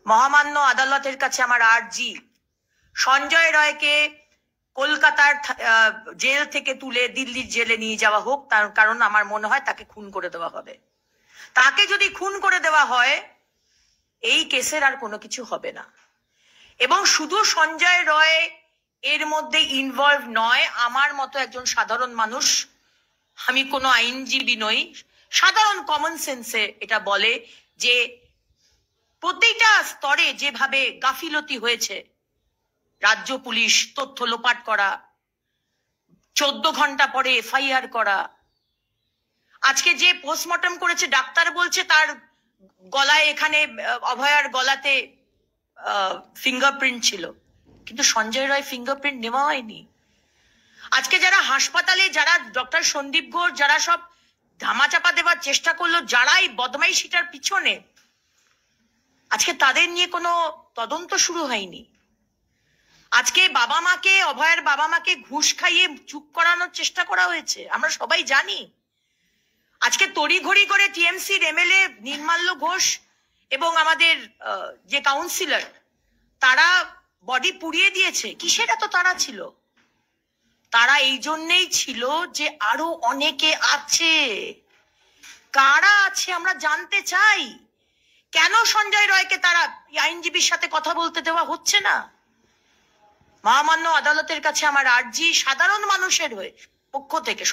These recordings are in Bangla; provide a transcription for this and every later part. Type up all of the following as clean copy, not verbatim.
মহামান্য আদালতের কাছে আমার আর্জি, সঞ্জয় রায়কে কলকাতার জেল থেকে তুলে দিল্লির জেলে নিয়ে যাওয়া হোক, তার কারণ আমার মনে হয় তাকে খুন করে দেওয়া হবে। তাকে যদি খুন করে দেওয়া হয় এই কেসের আর কোনো কিছু হবে না। এবং শুধু সঞ্জয় রায় এর মধ্যে ইনভলভ নয়, আমার মতো একজন সাধারণ মানুষ, আমি কোনো আইনজীবী নই, সাধারণ কমন সেন্সে এটা বলে যে প্রতিটা স্তরে যেভাবে গাফিলতি হয়েছে, রাজ্য পুলিশ তথ্য লোপাট করা, 14 ঘন্টা পরে এফআইআর করা, আজকে যে পোস্টমর্টম করেছে ডাক্তার বলছে তার গলায়, এখানে অভয়ার গলাতে ফিঙ্গারপ্রিন্ট ছিল, কিন্তু সঞ্জয় রায় ফিঙ্গারপ্রিন্ট নেওয়া হয়নি। আজকে যারা হাসপাতালে, যারা ডক্টর সন্দীপ ঘোষ, যারা সব ধামাচাপা দেওয়ার চেষ্টা করলো, যারাই বদমাইশিটার পিছনে, আজকে তাদের নিয়ে কোনো তদন্ত শুরু হয়নি। আজকে বাবা মাকে, অভয়ের বাবা মাকে ঘুষ খাইয়ে চুপ করানোর চেষ্টা করা হয়েছে, আমরা সবাই জানি। আজকে তড়িঘড়ি করে টিএমসির এমএলএ নির্মাল্য ঘোষ এবং আমাদের যে কাউন্সিলর, তারা বডি পুড়িয়ে দিয়েছে। কিসের এত তারা ছিল? তারা এই জন্যেই ছিল যে আরো অনেকে আছে। কারা আছে আমরা জানতে চাই। কেন সঞ্জয় রায়কে তারা আইনজীবীর সাথে কথা বলতে দেওয়া হচ্ছে না? মহামান্য আদালতের কাছে আমার আর্জি, সাধারণ মানুষের হয়ে পক্ষ থেকে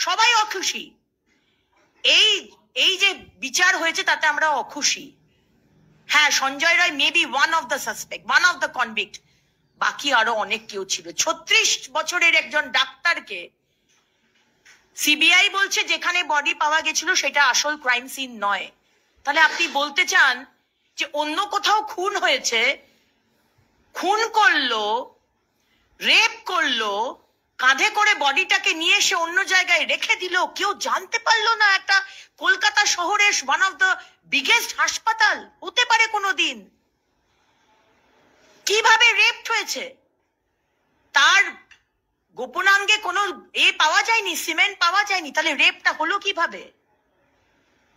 সবাই অখুশি। এই যে বিচার হয়েছে তাতে আমরা অখুশি। হ্যাঁ, Sanjay Roy maybe one of the suspect, one of the convict, বাকি আরো অনেক কেউ ছিল। 36 বছরের একজন ডাক্তারকে সিবিআই বলছে যেখানে বডি পাওয়া গেছিল সেটা আসল ক্রাইম সিন নয়। তাহলে আপনি বলতে চান যে অন্য কোথাও খুন হয়েছে, খুন করলো, রেপ করলো, কাঁধে করে বডিটাকে নিয়ে এসে অন্য জায়গায় রেখে দিল, কেউ জানতে পারলো না? একটা কলকাতা শহরের ওয়ান অফ দ্য বিগেস্ট হাসপাতাল হতে পারে কোনোদিন, কিভাবে রেপড হয়েছে? তার গোপনাঙ্গে কোনো পাওয়া যায়নি, সিমেন্ট পাওয়া যায়নি, তাহলে রেপটা হলো কিভাবে?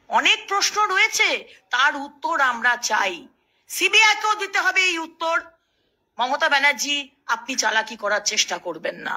অনেক প্রশ্ন রয়েছে, তার উত্তর আমরা চাই। সিবিআইকেও দিতে হবে এই উত্তর। মমতা ব্যানার্জি, আপনি চালাকি করার চেষ্টা করবেন না।